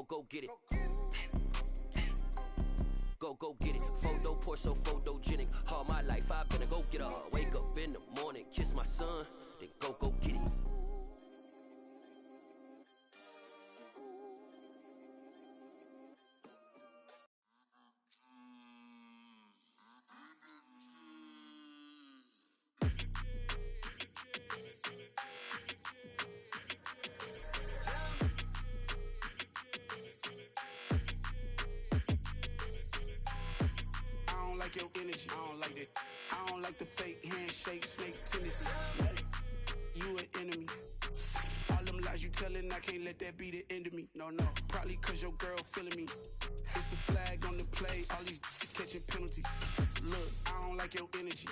go get it. Go get it. Photo poor, so photogenic. All my life I've been a go getter. Wake up in the morning, kiss my son, then go get it. Your energy, I don't like that. I don't like the fake handshake, snake tendency. You an enemy. All them lies you telling, I can't let that be the end of me. No, probably cause your girl feeling me. It's a flag on the play, all these catching penalties. Look, I don't like your energy.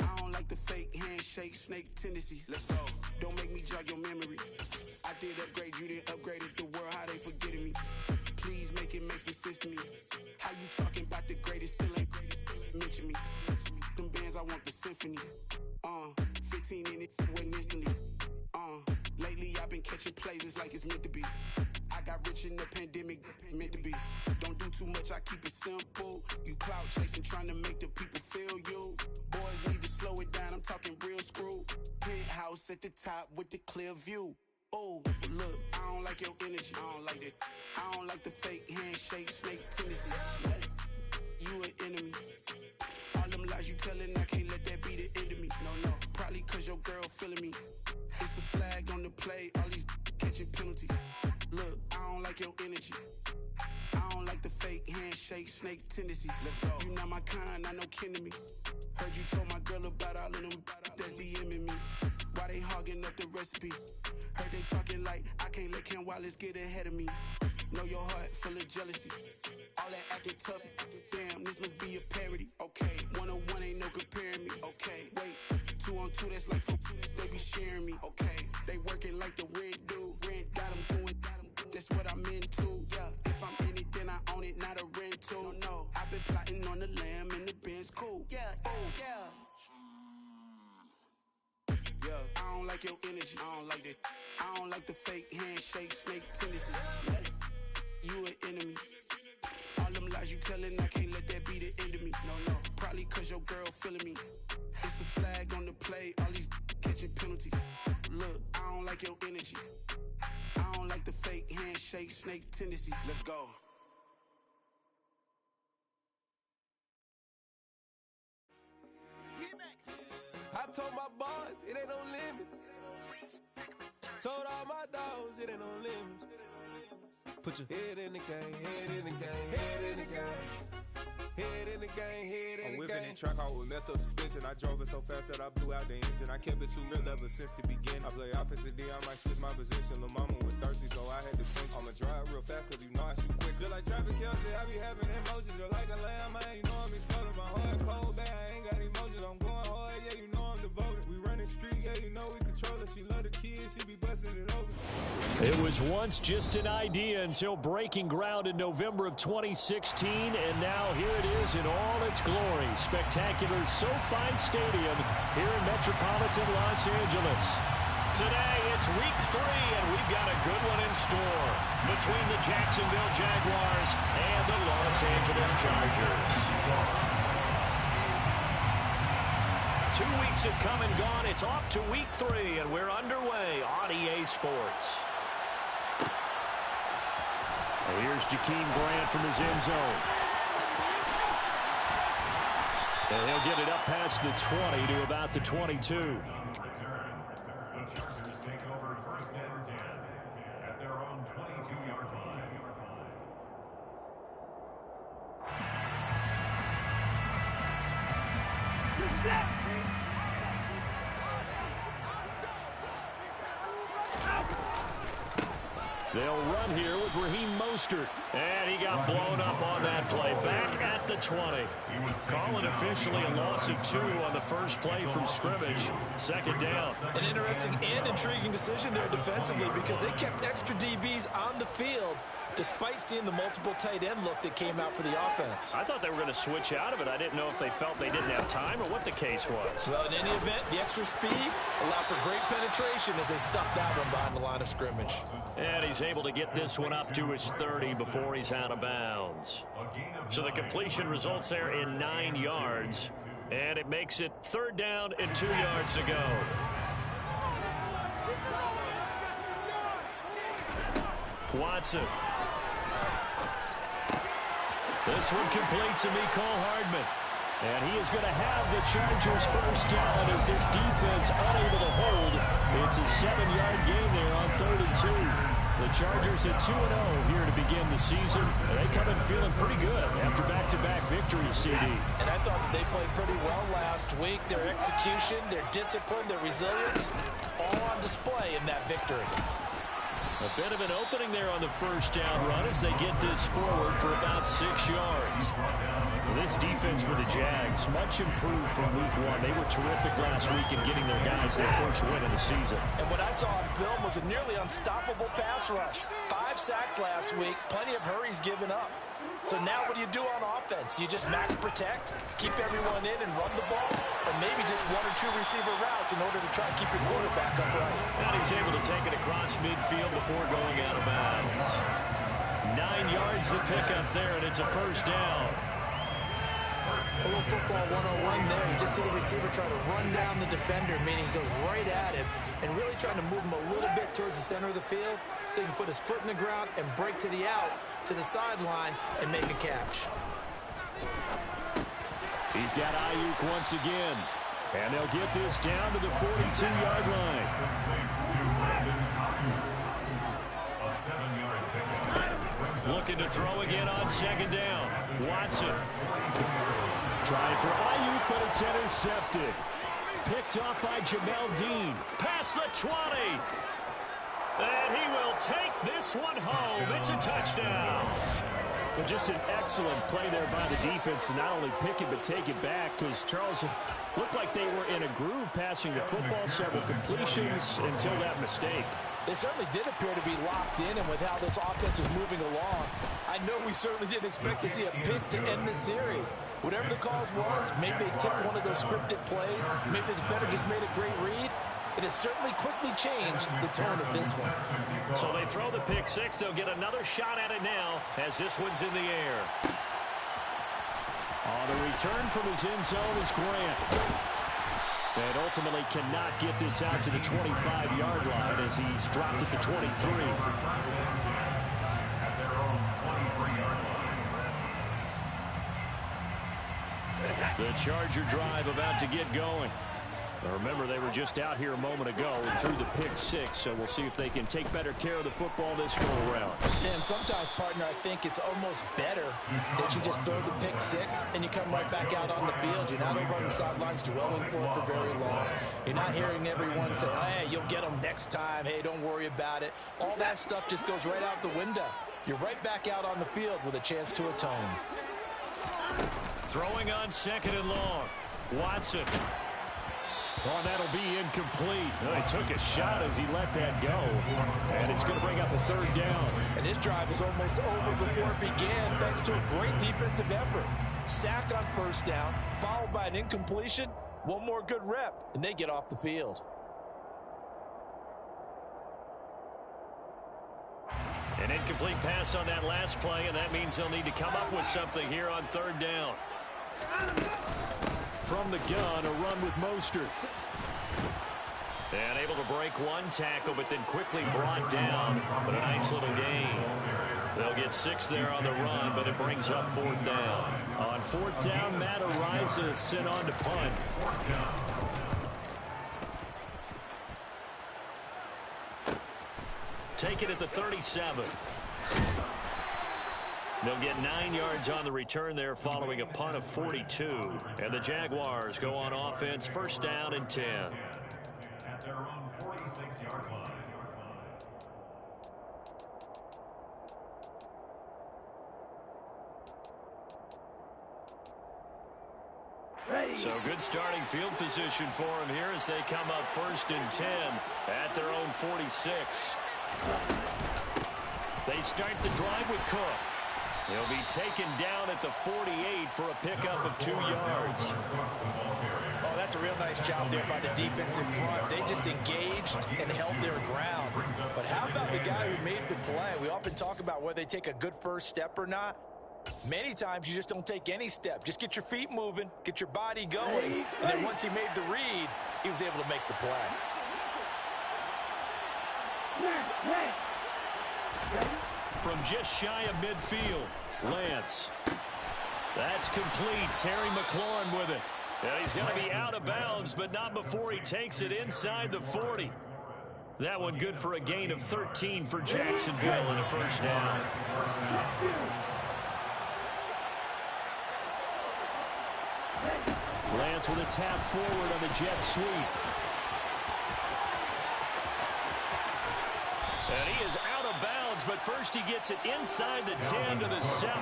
I don't like the fake handshake, snake tendency. Let's go. Don't make me jog your memory. I did upgrade, you didn't upgrade it. The world, how they forgetting me. Please make it make some sense to me. How you talking about the greatest, still ain't greatest, mention me. Them bands, I want the symphony. 15 in it, went instantly. Lately I've been catching plays, it's like it's meant to be. I got rich in the pandemic, meant to be. Don't do too much, I keep it simple. You clout chasing, trying to make the people feel you. Boys need to slow it down, I'm talking real screw. Penthouse at the top with the clear view. Oh, look, I don't like your energy, I don't like that. I don't like the fake handshake, snake tendency. You an enemy. All them lies you telling, I can't let that be the end of me. No, probably cause your girl feeling me. It's a flag on the play, all these catching penalties. Look, I don't like your energy. I don't like the fake handshake, snake tendency. Let's go. You not my kind, I know kin to me. Heard you told my girl about all of them that's DMing me. Why they hogging up the recipe? Heard they talking like I can't let Ken Wallace get ahead of me. Know your heart full of jealousy. All that acting tough. Damn, this must be a parody. Okay, 1-on-1 ain't no comparing me. Okay, wait, 2-on-2 that's like 4. They be sharing me. Okay, they working like the rent do. Rent got them doing. That's what I'm into. Yeah, if I'm in it, then I own it, not a rental. No, I've been plotting on the lamb and the Benz cool. Yeah, Yeah, I don't like your energy, I don't like that. I don't like the fake handshake, snake tendency. You an enemy. All them lies you telling, I can't let that be the end of me. No, probably cause your girl feeling me. It's a flag on the play, all these catching penalties. Look, I don't like your energy. I don't like the fake handshake, snake tendency. Let's go. I told my boys, it ain't no limits. Told all my dogs, it ain't no limits. Put your head in the game, head in the game, head in the game. Head in the game, head in the game. I'm whipping in track out with messed up suspension. I drove it so fast that I blew out the engine. I kept it too real ever since the beginning. I play offensive D, I might switch my position. Lil' mama was thirsty, so I had to pinch. I'ma drive real fast, cause you know I shoot quick. Just like traffic Kelsey, I be having emotions. Just like a lamb, man, you know I'm exploding. My heart cold, bad, I ain't got emotions. I'm going hard, yeah, you know I'm devoted. We running street, yeah, you know we control it. She love the kids, she be busting it open. It was once just an idea until breaking ground in November of 2016, and now here it is in all its glory. Spectacular SoFi Stadium here in metropolitan Los Angeles. Today, it's week 3, and we've got a good one in store between the Jacksonville Jaguars and the Los Angeles Chargers. 2 weeks have come and gone. It's off to week 3, and we're underway on EA Sports. Here's Jakeem Grant from his end zone. And he'll get it up past the 20 to about the 22. The Chargers take over 1st and 10 at their own 22-yard line. They'll run here with Raheem Mostert. And he got blown up on that play. Back at the 20. Calling officially a loss of 2 on the first play from scrimmage. Second down. An interesting and intriguing decision there defensively because they kept extra DBs on the field despite seeing the multiple tight end look that came out for the offense. I thought they were going to switch out of it. I didn't know if they felt they didn't have time or what the case was. Well, in any event, the extra speed allowed for great penetration as they stuffed that one behind the line of scrimmage. And he's able to get this one up to his 30 before he's out of bounds. So the completion results there in 9 yards. And it makes it 3rd down and 2 yards to go. Watson. This one complete to Mecole Hardman. And he is going to have the Chargers first down as this defense unable to hold. It's a 7-yard gain there on 3rd and 2. The Chargers at 2-0 here to begin the season. They come in feeling pretty good after back-to-back victories, CD. And I thought that they played pretty well last week. Their execution, their discipline, their resilience, all on display in that victory. A bit of an opening there on the first down run as they get this forward for about 6 yards. This defense for the Jags, much improved from week 1. They were terrific last week in getting their guys their first win of the season. And what I saw on film was a nearly unstoppable pass rush. 5 sacks last week, plenty of hurries given up. So now what do you do on offense? You just max protect, keep everyone in and run the ball, or maybe just 1 or 2 receiver routes in order to try and keep your quarterback upright. And he's able to take it across midfield before going out of bounds. 9 yards to pick up there, and it's a first down. A little football 101 there. You just see the receiver try to run down the defender, meaning he goes right at him, and really trying to move him a little bit towards the center of the field so he can put his foot in the ground and break to the out, to the sideline, and make a catch. He's got Ayuk once again. And they'll get this down to the 42-yard line. Looking to throw again on 2nd down. Watson. Trying for Ayuk, but it's intercepted. Picked off by Jamel Dean. Past the 20. And he will take this one home. It's a touchdown. Well, just an excellent play there by the defense to not only pick it but take it back, because Charles looked like they were in a groove passing the football, several completions until that mistake. They certainly did appear to be locked in, and with how this offense was moving along, I know we certainly didn't expect to see a pick to end this series. Whatever the cause was, maybe they tipped one of those scripted plays, maybe the defender just made a great read. It has certainly quickly changed the tone of this one. So they throw the pick 6. They'll get another shot at it now as this one's in the air. On the return from his end zone is Grant. And ultimately cannot get this out to the 25-yard line as he's dropped at the 23. The Charger drive about to get going. Now remember, they were just out here a moment ago and threw the pick 6, so we'll see if they can take better care of the football this go-around. And sometimes, partner, I think it's almost better that you just throw the pick 6 and you come right back out on the field. You're not over on the sidelines dwelling for it for very long. You're not hearing everyone say, hey, you'll get them next time. Hey, don't worry about it. All that stuff just goes right out the window. You're right back out on the field with a chance to atone. Throwing on 2nd and long. Watson. Oh, that'll be incomplete. Oh, he took a shot as he let that go. And it's going to bring up a 3rd down. And this drive is almost over before it began thanks to a great defensive effort. Sack on 1st down, followed by an incompletion. One more good rep, and they get off the field. An incomplete pass on that last play, and that means they'll need to come up with something here on 3rd down. From the gun, a run with Mostert. And able to break one tackle, but then quickly brought down. But a nice little gain. They'll get 6 there on the run, but it brings up 4th down. On 4th down, Matt Araiza sent on to punt. Take it at the 37. They'll get 9 yards on the return there following a punt of 42. And the Jaguars go on offense, 1st down and 10. At their own 46-yard line. So good starting field position for him here as they come up 1st and 10 at their own 46. They start the drive with Cook. He'll be taken down at the 48 for a pickup of 2 yards. Oh, that's a real nice job there by the defense in front. They just engaged and held their ground. But how about the guy who made the play? We often talk about whether they take a good first step or not. Many times you just don't take any step. Just get your feet moving, get your body going. And then once he made the read, he was able to make the play. From just shy of midfield, Lance. That's complete. Terry McLaurin with it. And he's going to be out of bounds, but not before he takes it inside the 40. That one good for a gain of 13 for Jacksonville and a first down. Lance with a tap forward on the jet sweep. And he is out of bounds, but first he gets it inside the 10 to the 7.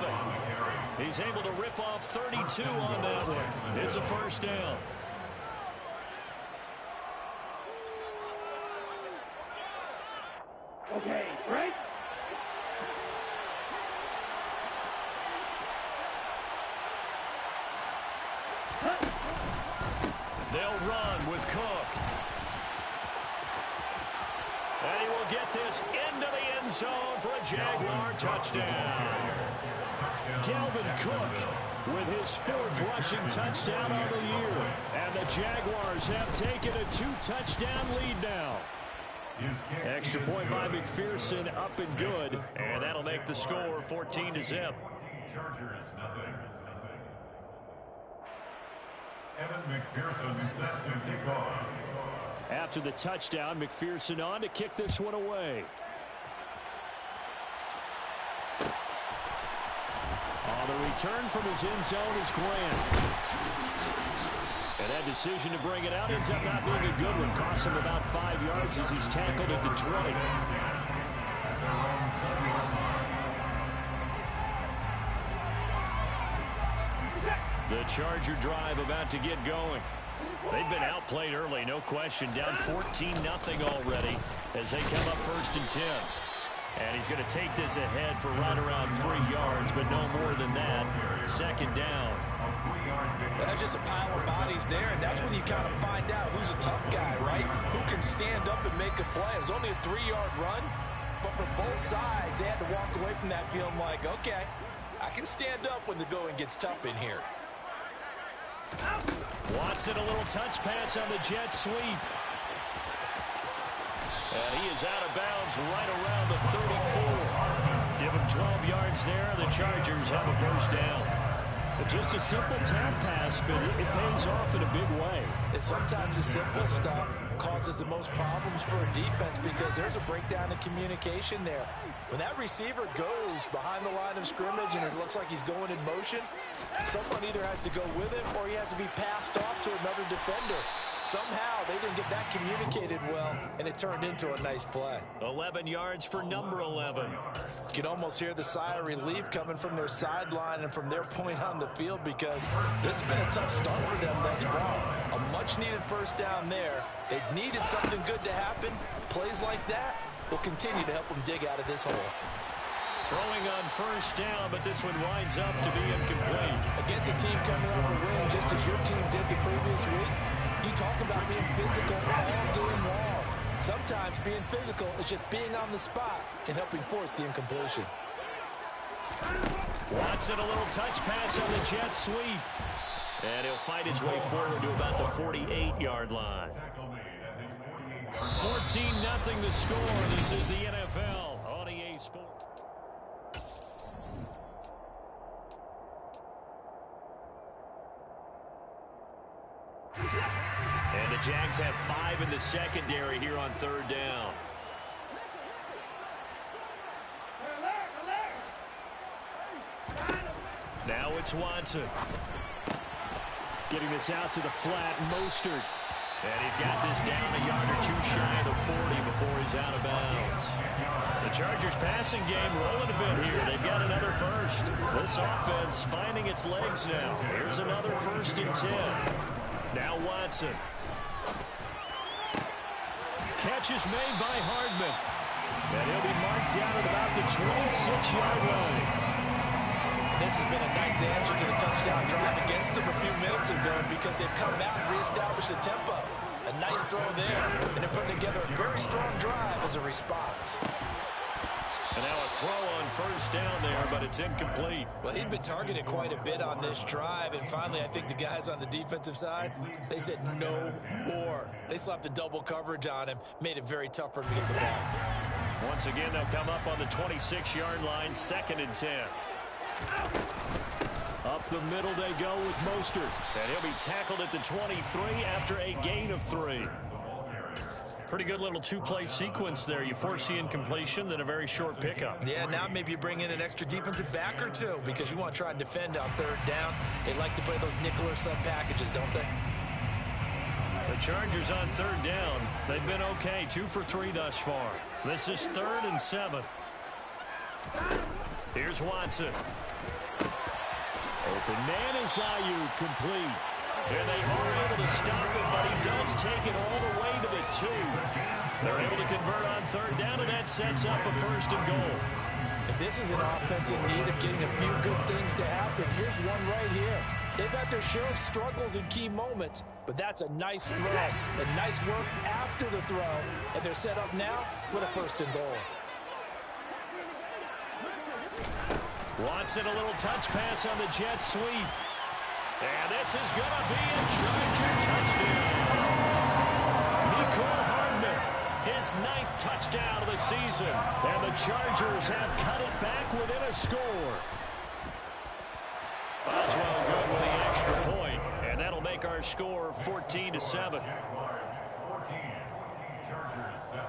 He's able to rip off 32 on that one. It's a first down. Okay, right? They'll run with Cook. And he will get this into the end zone for a Jaguar touchdown. Dalvin Cook with his 4th rushing touchdown on the year. And the Jaguars have taken a 2-touchdown lead now. Extra point by McPherson, up and good. And that'll make the score 14-0. Chargers, nothing. Evan McPherson set to kick off. After the touchdown, McPherson on to kick this one away. On the return from his end zone is Grant. And that decision to bring it out ends up not being a good one. Costs him about 5 yards as he's tackled at the 20. The Charger drive about to get going. They've been outplayed early, no question. Down 14-0 already as they come up 1st and 10. And he's going to take this ahead for right around 3 yards, but no more than that. 2nd down. Well, that's just a pile of bodies there, and that's when you kind of find out who's a tough guy, right? Who can stand up and make a play. It was only a 3-yard run, but for both sides, they had to walk away from that feeling like, okay, I can stand up when the going gets tough in here. Watson, a little touch pass on the jet sweep. And he is out of bounds right around the 34. Give him 12 yards there. The Chargers have a first down. Just a simple tap pass, but it pays off in a big way. And sometimes the simple stuff causes the most problems for a defense because there's a breakdown in communication there. When that receiver goes behind the line of scrimmage and it looks like he's going in motion, someone either has to go with him or he has to be passed off to another defender. Somehow they didn't get that communicated well, and it turned into a nice play. 11 yards for number 11. You can almost hear the sigh of relief coming from their sideline and from their point on the field because this has been a tough start for them thus far. A much-needed first down there. They needed something good to happen. Plays like that will continue to help them dig out of this hole. Throwing on first down, but this one winds up to be incomplete. Against a team coming off a win just as your team did the previous week, you talk about being physical all game long. Sometimes being physical is just being on the spot and helping force the incompletion. Watson, a little touch pass on the jet sweep. And he'll fight his way forward to about the 48-yard line. 14-0 the score. This is the NFL on EA Sports. And the Jags have 5 in the secondary here on 3rd down. Now it's Watson. Getting this out to the flat. Mostert And he's got this down a yard or two shy of the 40 before he's out of bounds. The Chargers passing game rolling a bit here. They've got another first. This offense finding its legs now. Here's another 1st and 10. Now Watson. Catch is made by Hardman. And he'll be marked down at about the 26-yard line. This has been a nice answer to the touchdown drive against them a few minutes ago because they've come out and reestablished the tempo. A nice throw there, and they're putting together a very strong drive as a response. And now a throw on 1st down there, but it's incomplete. Well, he'd been targeted quite a bit on this drive, and finally I think the guys on the defensive side, they said no more. They slapped the double coverage on him, made it very tough for him to get the ball. Once again, they'll come up on the 26-yard line, 2nd and 10. Up the middle they go with Mostert. And he'll be tackled at the 23 after a gain of 3. Pretty good little two-play sequence there. You force the incompletion, then a very short pickup. Yeah, now maybe you bring in an extra defensive back or two because you want to try and defend on 3rd down. They like to play those nickel or sub packages, don't they? The Chargers on 3rd down. They've been okay, 2 for 3 thus far. This is 3rd and 7. Here's Watson. Open man is Ayuk, complete. And they are able to stop it, but he does take it all the way to the 2. They're able to convert on 3rd down, and that sets up a 1st and goal. If this is an offense in need of getting a few good things to happen, here's one right here. They've had their share of struggles in key moments, but that's a nice throw and nice work after the throw, and they're set up now with a 1st and goal. Watson, a little touch pass on the jet sweep. And this is going to be a Charger touchdown. Mecole Hardman, his 9th touchdown of the season. And the Chargers have cut it back within a score. Boswell good with the extra point, and that'll make our score 14-7. Jaguars 14, Chargers 7.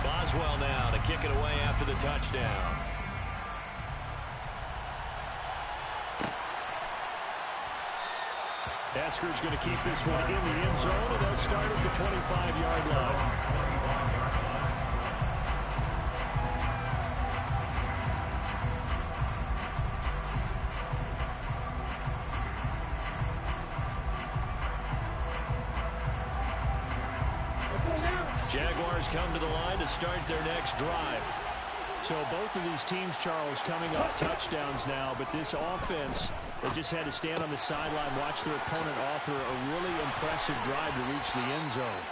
Boswell now to kick it away after the touchdown. Esker's going to keep this one in the end zone, and they'll start at the 25-yard line. Jaguars come to the line to start their next drive. So both of these teams, Charles, coming off touchdowns now, but this offense, they just had to stand on the sideline, watch their opponent author a really impressive drive to reach the end zone.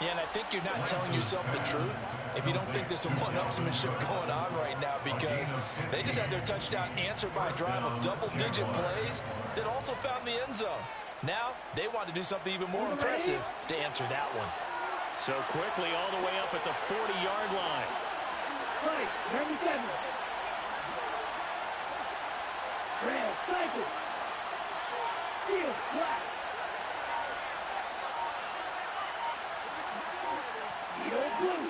Yeah, and I think you're not telling yourself the truth if you don't think there's some one-upsmanship going on right now, because they just had their touchdown answered by a drive of double-digit plays that also found the end zone. Now they want to do something even more impressive to answer that one. So quickly all the way up at the 40-yard line. Right, 37. Red, cycle. Field, flat. Field, blue.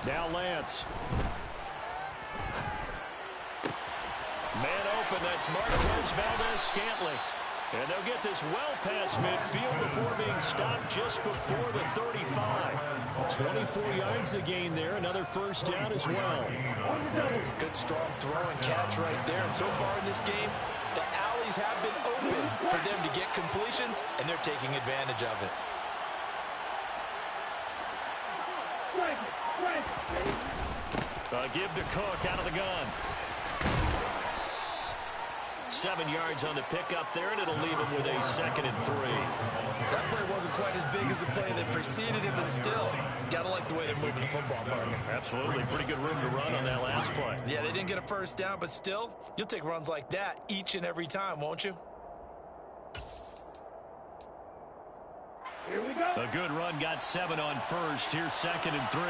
Now Lance. Man open, that's Marquez Valdez-Scantling. And they'll get this well past midfield before being stopped just before the 35. 24 yards to gain there. Another first down as well. Good strong throw and catch right there. And so far in this game, the alleys have been open for them to get completions, and they're taking advantage of it. Give to Cook out of the gun. 7 yards on the pickup there, and it'll leave him with a 2nd and 3. That play wasn't quite as big as the play that preceded it, but still, gotta like the way they're moving the football, partner. Absolutely. Pretty good room to run on that last play. Yeah, they didn't get a first down, but still, you'll take runs like that each and every time, won't you? Here we go. A good run, got 7 on first. Here's 2nd and 3.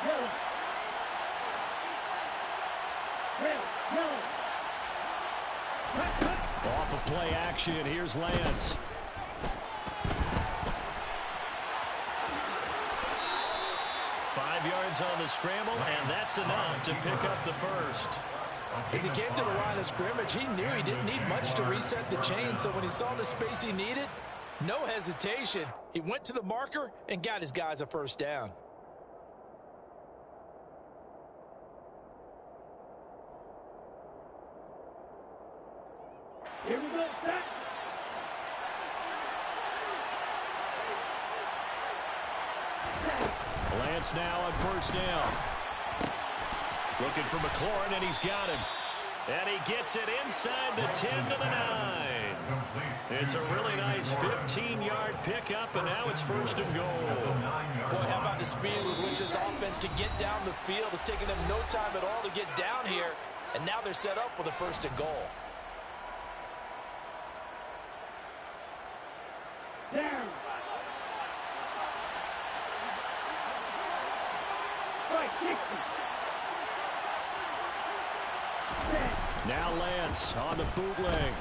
Yellow. Red, yellow. Off of play action. action. Here's Lance. Five yards on the scramble, and that's enough to pick up the first. As he came to the line of scrimmage, he knew he didn't need much to reset the chain, so when he saw the space he needed, no hesitation. He went to the marker and got his guys a first down. Here we go, set. Lance now on first down. Looking for McLaurin, and he's got him. And he gets it inside the 10 to the 9. It's a really nice 15-yard pickup, and now it's first and goal. Boy, how about the speed with which this offense can get down the field? It's taken them no time at all to get down here, and now they're set up with a first and goal. Down. Right, 60. Now Lance on the bootleg.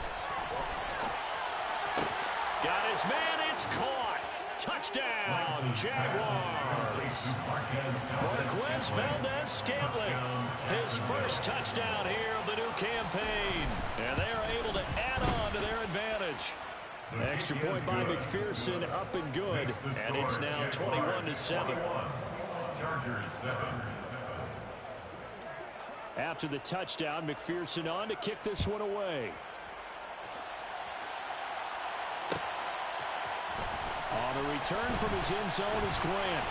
Got his man, it's caught. Touchdown, Jaguars. Marquez Valdez-Scantling, his first touchdown here of the new campaign. And they are able to add on to their advantage. Extra point by McPherson, up and good. And it's now 21-7. Chargers 7. After the touchdown, McPherson on to kick this one away. On the return from his end zone is Grant.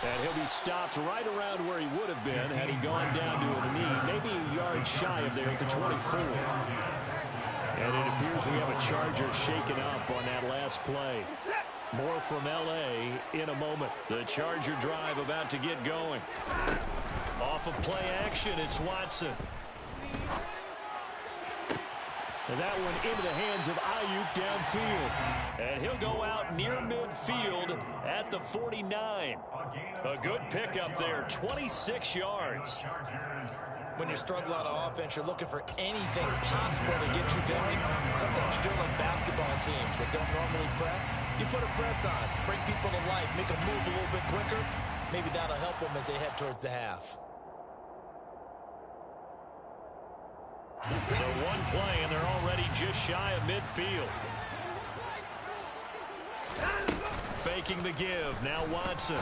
And he'll be stopped right around where he would have been had he gone down to a knee, maybe a yard shy of there at the 24. And it appears we have a Charger shaken up on that last play. More from L.A. in a moment. The Charger drive about to get going. Off of play action, it's Watson. And that one into the hands of Ayuk downfield. And he'll go out near midfield at the 49. A good pickup there, 26 yards. When you struggle on offense, you're looking for anything possible to get you going. Sometimes you're doing like basketball teams that don't normally press. You put a press on, bring people to life, make them move a little bit quicker. Maybe that'll help them as they head towards the half. So one play, and they're already just shy of midfield. Faking the give, now Watson.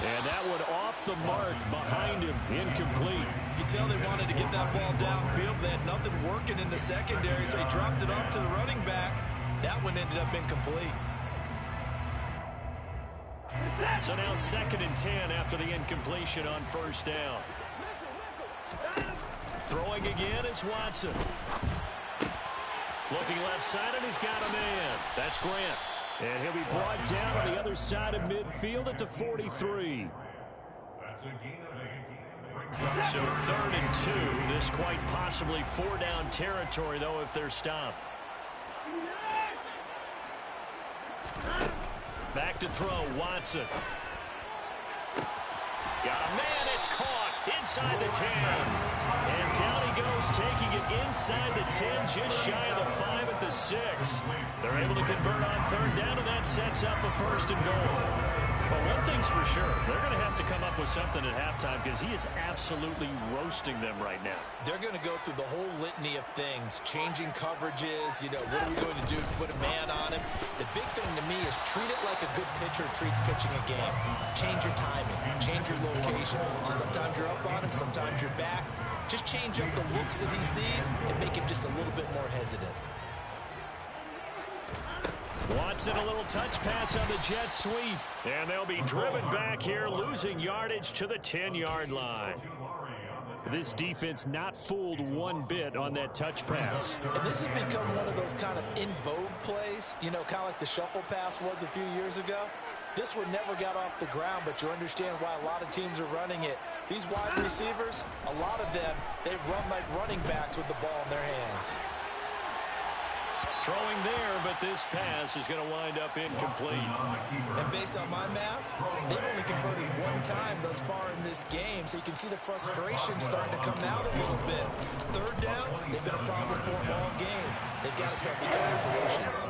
And that one off the mark behind him, incomplete. You can tell they wanted to get that ball downfield. They had nothing working in the secondary, so he dropped it off to the running back. That one ended up incomplete. So now 2nd and 10 after the incompletion on first down. Throwing again is Watson. Looking left side, and he's got a man. That's Grant. And he'll be brought down on the other side of midfield at the 43. So 3rd and 2. This quite possibly 4-down territory, though, if they're stopped. Back to throw, Watson. Got a man, it's caught inside the 10. And down he goes, taking it inside the 10, just shy of the 5 at the 6. They're able to convert on 3rd down, and that sets up a 1st and goal. Well, one thing's for sure, they're going to have to come up with something at halftime because he is absolutely roasting them right now. They're going to go through the whole litany of things, changing coverages, what are we going to do to put a man on him? The big thing to me is treat it like a good pitcher treats pitching a game. Change your timing, change your location. So sometimes you're up on him, sometimes you're back. Just change up the looks that he sees and make him just a little bit more hesitant. Watson, a little touch pass on the jet sweep. And they'll be driven back here, losing yardage to the 10-yard line. This defense not fooled one bit on that touch pass. And this has become one of those kind of in vogue plays, kind of like the shuffle pass was a few years ago. This one never got off the ground, but you understand why a lot of teams are running it. These wide receivers, a lot of them, they run like running backs with the ball in their hands. Throwing there, but this pass is going to wind up incomplete. And based on my math, they've only converted one time thus far in this game, so you can see the frustration starting to come out a little bit. Third downs, they've been a problem for them all game. They've got to start becoming solutions.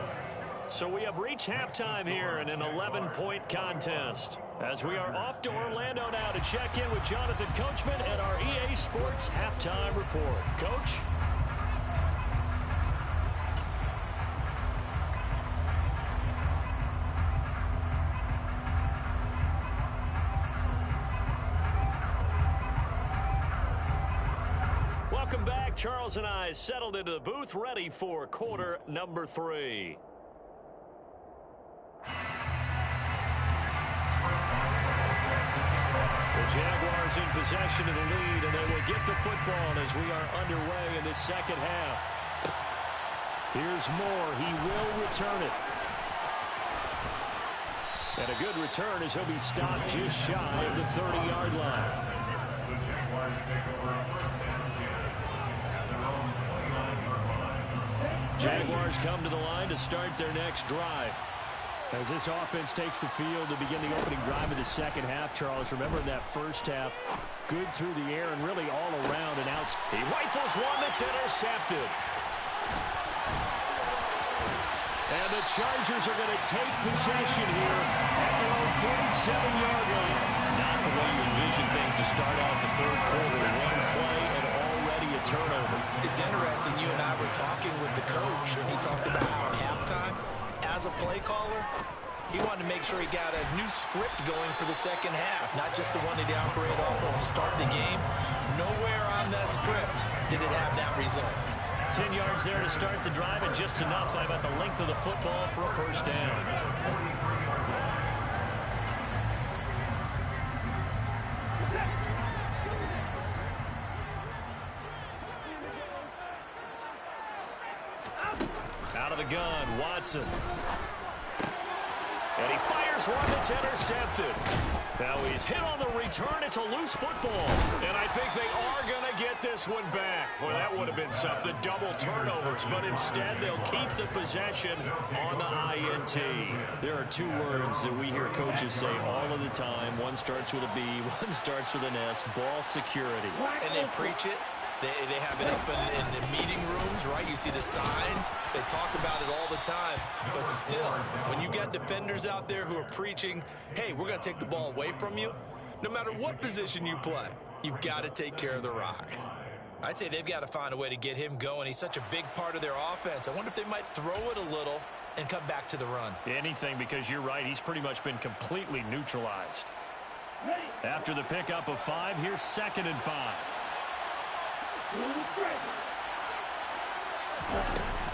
So we have reached halftime here in an 11-point contest. As we are off to Orlando now to check in with Jonathan Coachman at our EA Sports Halftime Report. Coach? Welcome back. Charles and I settled into the booth, ready for quarter number 3. The Jaguars in possession of the lead, and they will get the football as we are underway in the second half. Here's Moore. He will return it. And a good return as he'll be stopped just shy of the 30-yard line. The Jaguars take over a first and 10 at their own 29-yard line. Jaguars come to the line to start their next drive. As this offense takes the field to begin the opening drive of the second half, Charles, remember in that first half, good through the air and really all around and out. He rifles one that's intercepted. And the Chargers are going to take possession here at their own 47-yard line. Not the way you envision things to start out the third quarter. One play and already a turnover. It's interesting. You and I were talking with the coach, and he talked about how at halftime, as a play caller, he wanted to make sure he got a new script going for the second half, not just the one that he operated off of to start the game. Nowhere on that script did it have that result. 10 yards there to start the drive, and just enough by about the length of the football for a first down. Out of the gun, Watson. And he fires one that's intercepted. Now he's hit on the return. It's a loose football. And I think they are going to get this one back. Well, that would have been something. Double turnovers. But instead, they'll keep the possession on the INT. There are two words that we hear coaches say all of the time. One starts with a B, one starts with an S. Ball security. And they preach it. They have it up in the meeting rooms, right? You see the signs. They talk about it all the time. But still, when you got defenders out there who are preaching, hey, we're going to take the ball away from you, no matter what position you play, you've got to take care of the rock. I'd say they've got to find a way to get him going. He's such a big part of their offense. I wonder if they might throw it a little and come back to the run. Anything, because you're right. He's pretty much been completely neutralized. After the pickup of 5, here's 2nd and 5.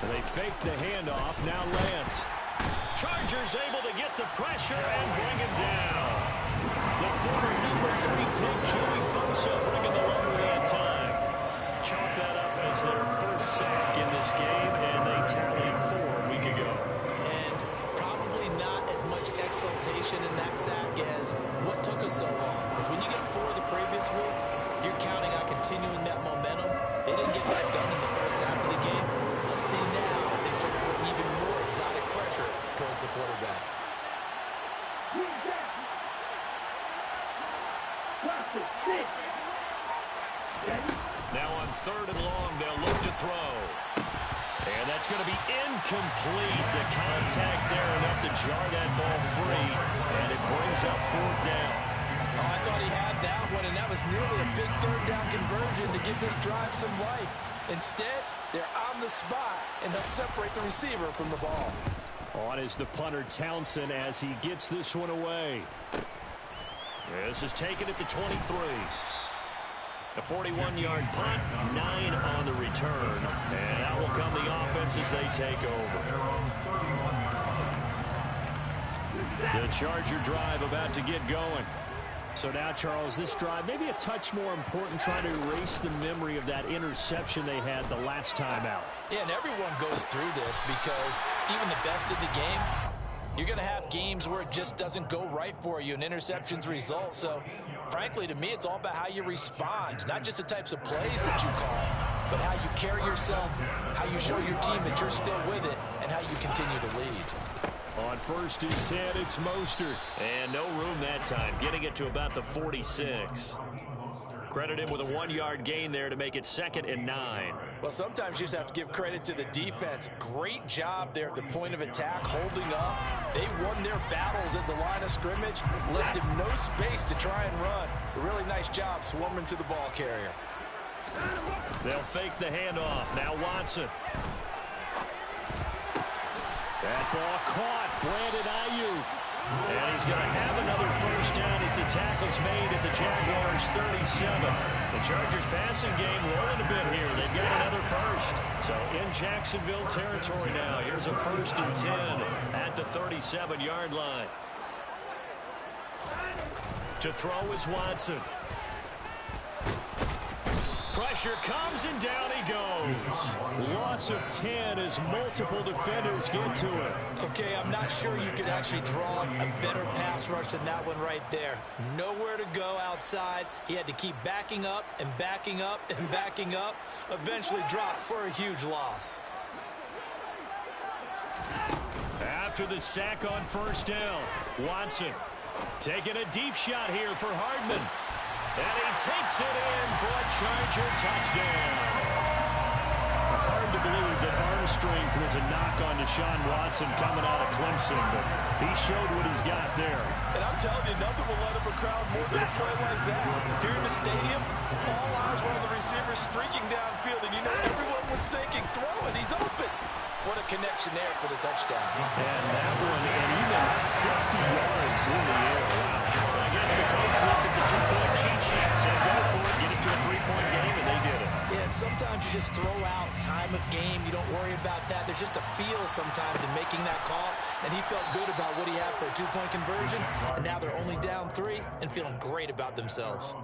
They fake the handoff. Now Lance. Chargers able to get the pressure and bring him down. The former number 3 pick, Joey Bosa, bringing the lumber that time. Chalk that up as their first sack in this game, and they tallied 4 a week ago. And probably not as much exultation in that sack as what took us so long. Because when you get 4 the previous week, you're counting on continuing that momentum. They didn't get that done in the first half of the game. Let's see now if they start to bring even more exotic pressure towards the quarterback. Now on 3rd and long, they'll look to throw. And that's going to be incomplete. The contact there enough to jar that ball free. And it brings up 4th down. Oh, I thought he had that one, and that was nearly a big 3rd down conversion to give this drive some life. Instead, they're on the spot and help separate the receiver from the ball. On is the punter Townsend as he gets this one away. This is taken at the 23. A 41-yard punt, 9 on the return. And out will come the offense as they take over. The Charger drive about to get going. So now, Charles, this drive maybe a touch more important, trying to erase the memory of that interception they had the last time out. Yeah, and everyone goes through this because even the best in the game, you're going to have games where it just doesn't go right for you and interceptions result. So, frankly, to me, it's all about how you respond, not just the types of plays that you call, but how you carry yourself, how you show your team that you're still with it, and how you continue to lead. On 1st and 10, it's Mostert. And no room that time, getting it to about the 46. Credit him with a 1-yard gain there to make it 2nd and 9. Well, sometimes you just have to give credit to the defense. Great job there at the point of attack, holding up. They won their battles at the line of scrimmage, left him no space to try and run. A really nice job swarming to the ball carrier. They'll fake the handoff. Now Watson. That ball caught. Brandon Ayuk. And he's going to have another first down as the tackle's made at the Jaguars' 37. The Chargers passing game rolling a bit here. They've got another first. So in Jacksonville territory now. Here's a 1st and 10 at the 37-yard line. To throw is Watson. Pressure comes and down he goes. Loss of 10 as multiple defenders get to it. Okay, I'm not sure you could actually draw a better pass rush than that one right there. Nowhere to go outside. He had to keep backing up and backing up and backing up. Eventually dropped for a huge loss. After the sack on 1st down, Watson taking a deep shot here for Hardman. And he takes it in for a Charger touchdown. Hard to believe that arm strength was a knock on Deshaun Watson coming out of Clemson, but he showed what he's got there. And I'm telling you, nothing will let up a crowd more than a play like that. Here in the stadium, all eyes were on the receiver streaking downfield, and you know everyone was thinking, throw it, he's open. What a connection there for the touchdown. And that one, and even 60 yards in the air. Wow. I guess the coach looked at the 2-point cheat sheet and said, go for it, get it to a 3-point game, and they did it. Yeah, and sometimes you just throw out time of game. You don't worry about that. There's just a feel sometimes in making that call, and he felt good about what he had for a 2-point conversion, and now they're only down 3 and feeling great about themselves.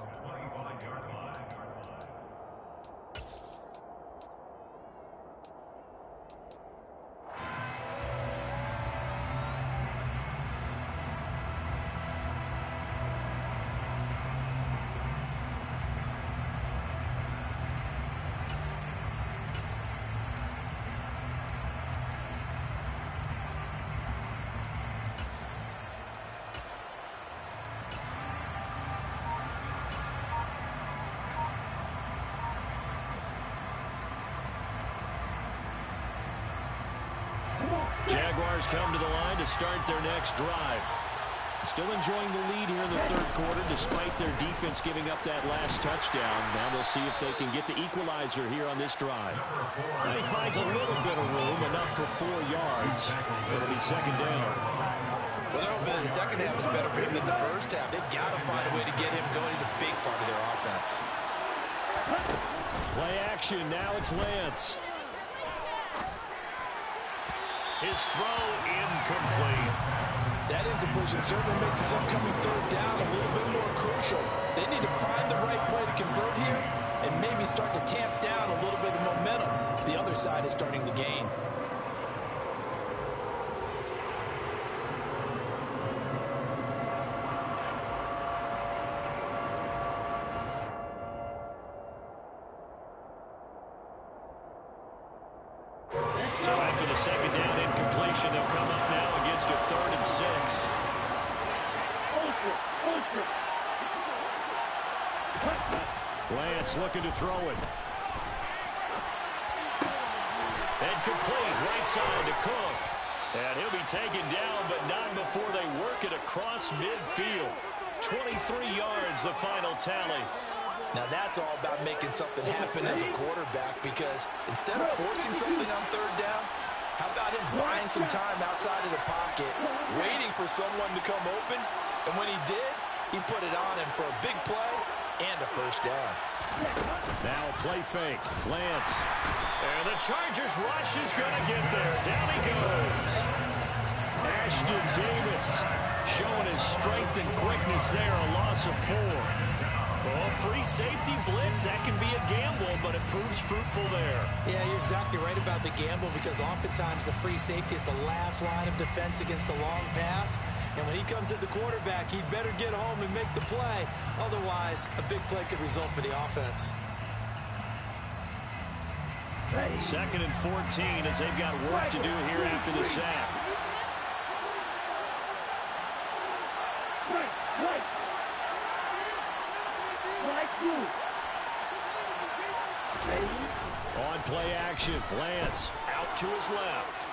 Jaguars come to the line to start their next drive. Still enjoying the lead here in the 3rd quarter despite their defense giving up that last touchdown. Now they'll see if they can get the equalizer here on this drive. Now he finds a little bit of room, enough for 4 yards. It'll be 2nd down. Well, the second half is better for him than the first half. They've got to find a way to get him going. He's a big part of their offense. Play action. Now it's Lance. His throw incomplete. That incompletion certainly makes his upcoming 3rd down a little bit more crucial. They need to find the right play to convert here and maybe start to tamp down a little bit of momentum. The other side is starting to gain. So after the 2nd down incompletion, they'll come up now against a 3rd and 6. Lance looking to throw it. And complete right side to Cook. And he'll be taken down, but not before they work it across midfield. 23 yards, the final tally. Now that's all about making something happen as a quarterback, because instead of forcing something on 3rd down, how about him buying some time outside of the pocket, waiting for someone to come open, and when he did, he put it on him for a big play and a first down. Now a play fake. Lance. And the Chargers rush is going to get there. Down he goes. Ashton Davis showing his strength and quickness there. A loss of 4. Well, free safety blitz, that can be a gamble, but it proves fruitful there. Yeah, you're exactly right about the gamble, because oftentimes the free safety is the last line of defense against a long pass. And when he comes at the quarterback, he'd better get home and make the play. Otherwise, a big play could result for the offense. Second and 14 as they've got work to do here after the sack. On play action, Lance out to his left.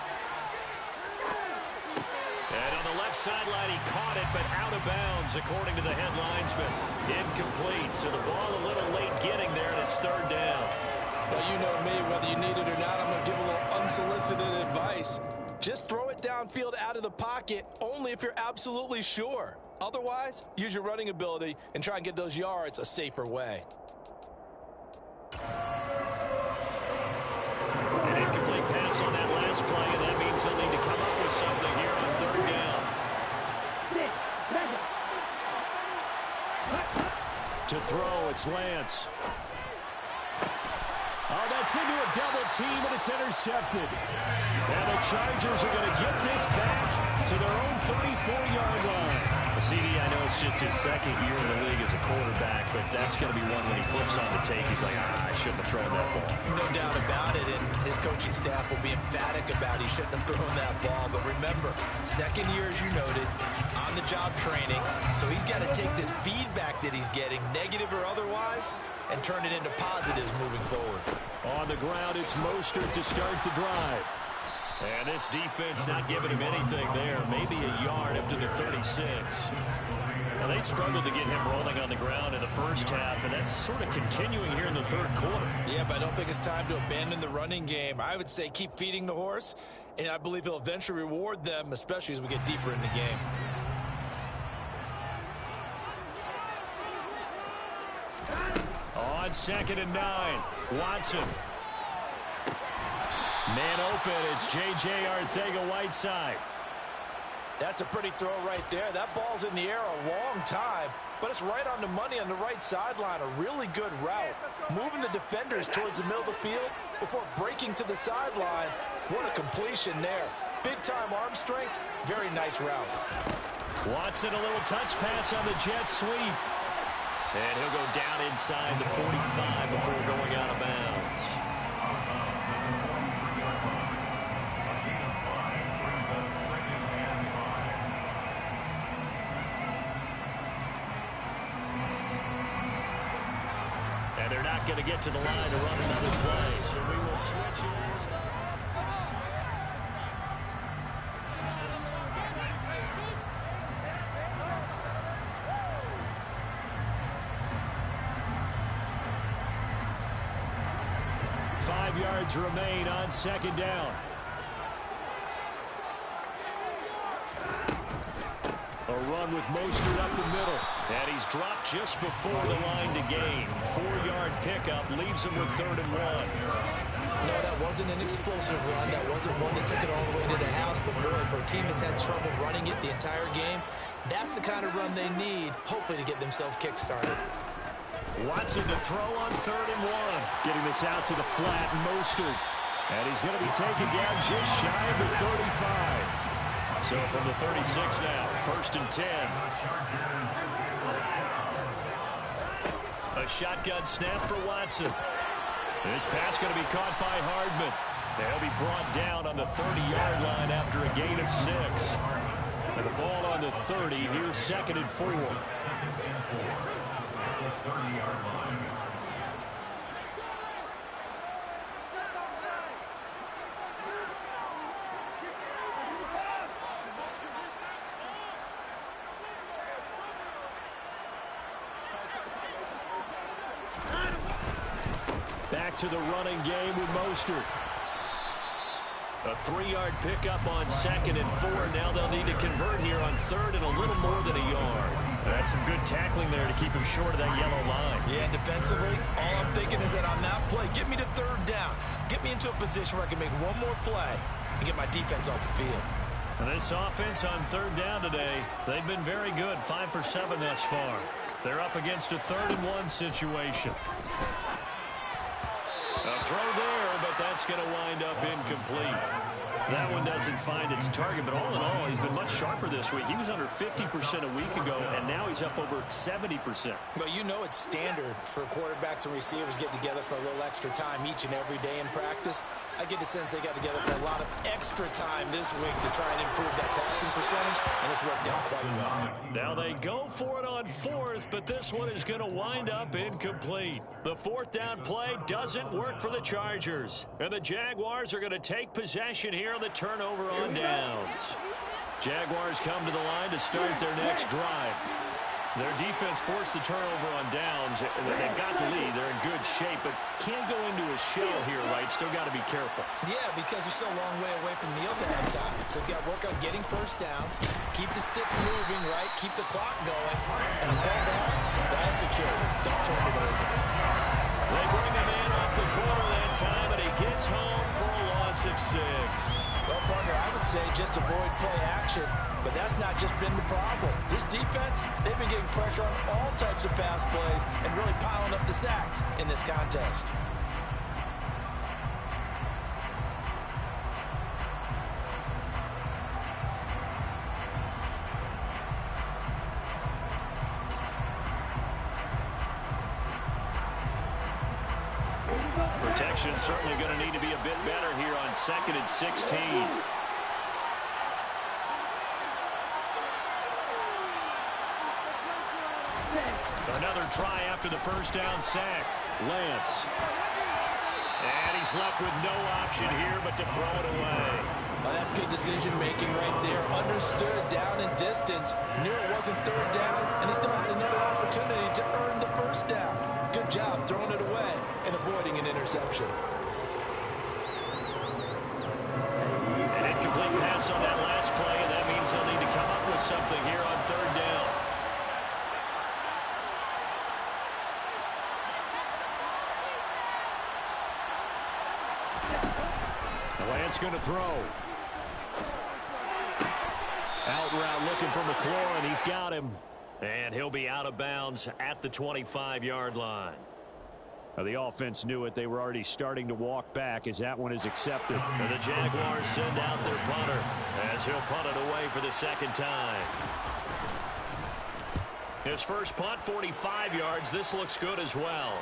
And on the left sideline, he caught it, but out of bounds, according to the head linesman. Incomplete, so the ball a little late getting there, and it's third down. Well, you know me, whether you need it or not, I'm going to give a little unsolicited advice. Just throw it downfield out of the pocket, only if you're absolutely sure. Otherwise, use your running ability and try and get those yards a safer way. An incomplete pass on that last play, and that means they'll need to come up with something here on third down. To throw, it's Lance. Oh, that's into a double team, and it's intercepted. And the Chargers are going to get this back to their own 34-yard line. CD, I know it's just his second year in the league as a quarterback, but that's going to be one when he flips on the tape. He's like, I shouldn't have thrown that ball. No doubt about it, and his coaching staff will be emphatic about he shouldn't have thrown that ball. But remember, second year, as you noted, on-the-job training, so he's got to take this feedback that he's getting, negative or otherwise, and turn it into positives moving forward. On the ground, it's Mostert to start the drive. And this defense not giving him anything there. Maybe a yard up to the 36. Now, they struggled to get him rolling on the ground in the first half, and that's sort of continuing here in the third quarter. Yeah, but I don't think it's time to abandon the running game. I would say keep feeding the horse, and I believe he'll eventually reward them, especially as we get deeper in the game. On 2nd and 9, Watson. Man open, it's J.J. Arcega-Whiteside. That's a pretty throw right there. That ball's in the air a long time, but it's right on the money on the right sideline. A really good route. Moving the defenders towards the middle of the field before breaking to the sideline. What a completion there. Big-time arm strength. Very nice route. Watson, a little touch pass on the jet sweep. And he'll go down inside the 45 before going out of bounds. And they're not going to get to the line to run another play, so we will switch it. 5 yards remain on 2nd down. A run with Mostert up the middle. And he's dropped just before the line to gain. 4-yard pickup leaves him with 3rd and 1. No, that wasn't an explosive run. That wasn't one that took it all the way to the house. But, boy, for a team that's had trouble running it the entire game, that's the kind of run they need, hopefully, to get themselves kick-started. Watson to throw on 3rd and 1. Getting this out to the flat, Mostert. And he's going to be taken down just shy of the 35. So from the 36 now, 1st and 10. A shotgun snap for Watson. This pass going to be caught by Hardman. They'll be brought down on the 30-yard line after a gain of 6. And the ball on the 30, here's 2nd and 4. 30-yard line. Back to the running game with Mostert. A 3-yard pickup on 2nd and 4. Now they'll need to convert here on 3rd and a little more than a yard. That's some good tackling there to keep him short of that yellow line. Yeah, defensively, all I'm thinking is that on that play, get me to 3rd down. Get me into a position where I can make one more play and get my defense off the field. And this offense on 3rd down today, they've been very good. 5 for 7 thus far. They're up against a 3rd and 1 situation. A throw there, but that's going to wind up incomplete. That one doesn't find its target, but all in all, he's been much sharper this week. He was under 50% a week ago, and now he's up over 70%. Well, you know it's standard for quarterbacks and receivers get together for a little extra time each and every day in practice. I get the sense they got together for a lot of extra time this week to try and improve that passing percentage, and it's worked out quite well. Now they go for it on fourth, but this one is going to wind up incomplete. The fourth down play doesn't work for the Chargers, and the Jaguars are going to take possession here on the turnover on downs. Jaguars come to the line to start their next drive. Their defense forced the turnover on downs. They've got the lead. They're in good shape, but can't go into a shell here, right? Still got to be careful. Yeah, because they're still a long way away from kneel down time. So they've got to work on getting first downs, keep the sticks moving, right? Keep the clock going. And above all, well secured. Don't turn it over. They bring him in off the corner that time, and he gets home for a loss of 6. Well, partner, I would say just avoid play action, but that's not just been the problem. This defense, they've been getting pressure on all types of pass plays and really piling up the sacks in this contest. Protection's certainly going to need to be a bit better here on 2nd and 16. Another try after the first down sack. Lance. And he's left with no option here but to throw it away. Well, that's good decision-making right there. Understood down and distance. Knew it wasn't third down, and he still had another opportunity to earn the first down. Good job throwing it away and avoiding an interception. An incomplete pass on that last play, and that means they'll need to come up with something here on third down. Lance going to throw. Out route looking for McLaurin. He's got him. And he'll be out of bounds at the 25-yard line. Now, the offense knew it. They were already starting to walk back as that one is accepted. And the Jaguars send out their punter as he'll punt it away for the second time. His first punt, 45 yards. This looks good as well.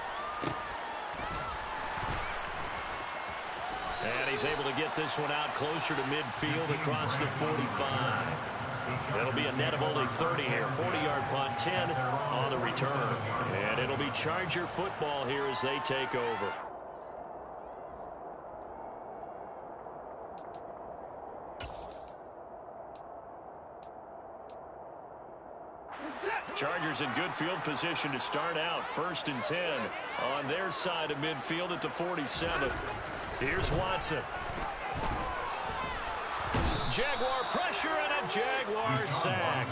And he's able to get this one out closer to midfield across the 45. It'll be a net of only 30 here. 40-yard punt, 10 on the return. And it'll be Charger football here as they take over. Chargers in good field position to start out. 1st and 10 on their side of midfield at the 47. Here's Watson. Jaguar pressure and a Jaguar sack.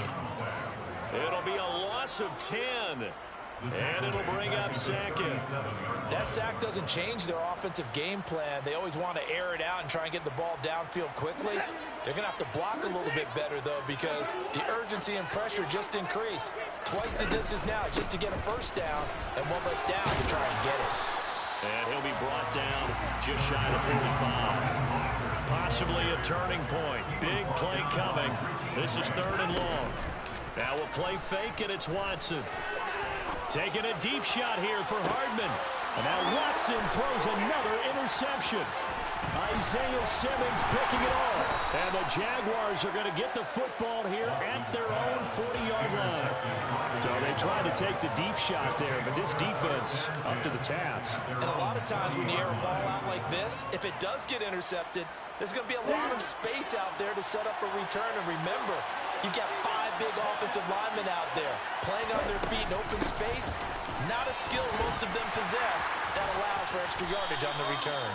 It'll be a loss of 10. And it'll bring up second. That sack doesn't change their offensive game plan. They always want to air it out and try and get the ball downfield quickly. They're going to have to block a little bit better, though, because the urgency and pressure just increase. Twice the distance now just to get a first down, and one less down to try and get it. And he'll be brought down just shy of 45. Possibly a turning point. Big play coming. This is 3rd and long. Now we'll play fake, and it's Watson. Taking a deep shot here for Hardman. And now Watson throws another interception. Isaiah Simmons picking it off. And the Jaguars are going to get the football here at their own 40-yard line. So they tried to take the deep shot there, but this defense up to the task. And a lot of times when you air a ball out like this, if it does get intercepted, there's going to be a lot of space out there to set up a return. And remember, you've got 5 big offensive linemen out there playing on their feet in open space. Not a skill most of them possess that allows for extra yardage on the return.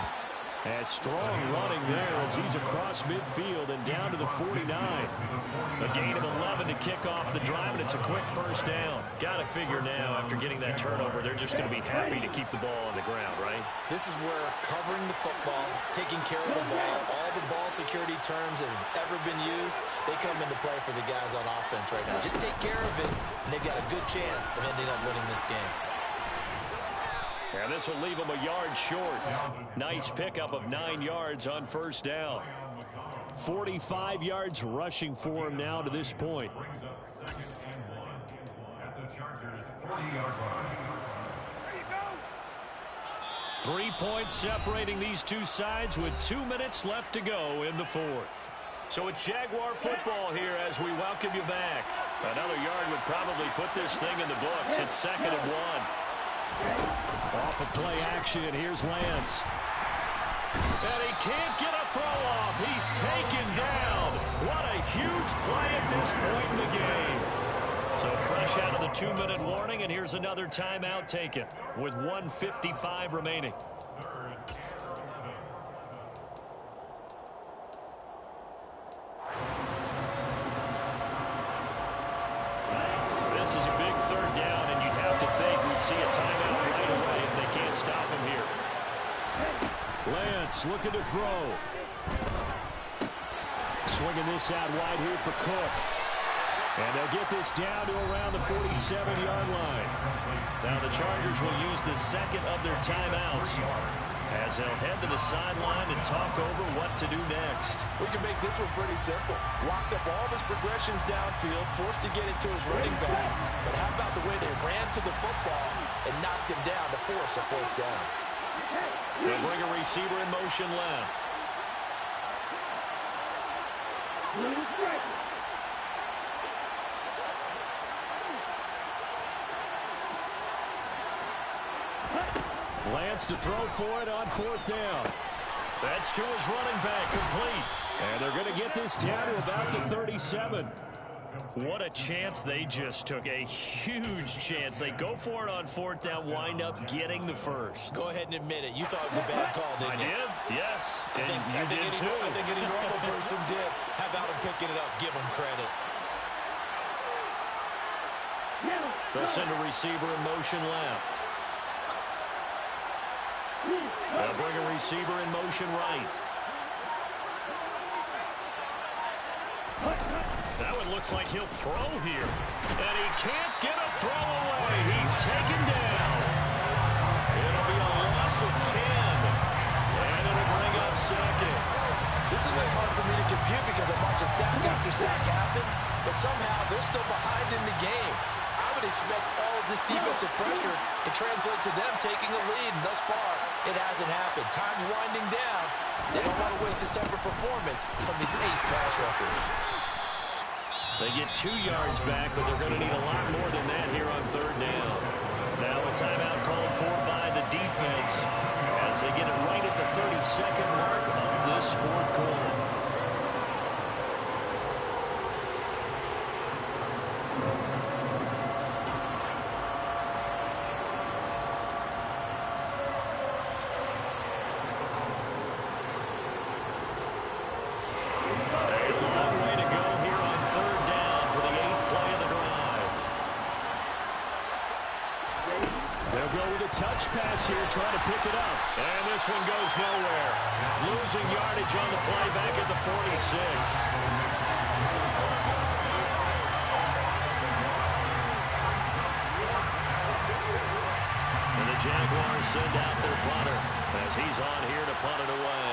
And strong running there as he's across midfield and down to the 49. A gain of 11 to kick off the drive, and it's a quick first down. Got to figure now, after getting that turnover, they're just going to be happy to keep the ball on the ground, right? This is where covering the football, taking care of the ball, all the ball security terms that have ever been used, they come into play for the guys on offense right now. Just take care of it, and they've got a good chance of ending up winning this game. And this will leave him a yard short. Nice pickup of 9 yards on first down. 45 yards rushing for him now to this point. Brings up 2nd and 1 at the Chargers' 40-yard line. 3 points separating these two sides with 2 minutes left to go in the fourth. So it's Jaguar football here as we welcome you back. Another yard would probably put this thing in the books. It's 2nd and 1. Off of play action, and here's Lance. And he can't get a throw off. He's taken down. What a huge play at this point in the game. So fresh out of the 2-minute warning, and here's another timeout taken with 1:55 remaining. This is a big 3rd down, and you'd have to think we'd see a timeout right away if they can't stop him here. Lance looking to throw. Swinging this out wide here for Cook. And they'll get this down to around the 47-yard line. Now the Chargers will use the 2nd of their timeouts as they'll head to the sideline and talk over what to do next. We can make this one pretty simple. Locked up all of his progressions downfield, forced to get it to his running back. But how about the way they ran to the football and knocked him down to force a 4th down? They'll bring a receiver in motion left. Lance to throw for it on 4th down. That's to his running back, complete. And they're going to get this down to about the 37. What a chance they just took. A huge chance. They go for it on 4th down, wind up getting the first. Go ahead and admit it. You thought it was a bad call, didn't you? I did, yes. I think any normal person did. How about him picking it up? Give him credit. They'll send a receiver in motion left. They'll bring a receiver in motion right. That one looks like he'll throw here. And he can't get a throw away. He's taken down. It'll be a loss of 10. And it'll bring up 2nd. This is really hard for me to compute because I'm watching sack after sack happen, but somehow they're still behind in the game. I would expect all of this defensive pressure to translate to them taking a lead, and thus far, it hasn't happened. Time's winding down. They don't want to waste this type of performance from these ace pass rushers. They get 2 yards back, but they're going to need a lot more than that here on 3rd down. Now a timeout called for by the defense as they get it right at the 32nd mark of this 4th quarter. Touch pass here, trying to pick it up. And this one goes nowhere. Losing yardage on the play back at the 46. And the Jaguars send out their punter as he's on here to punt it away.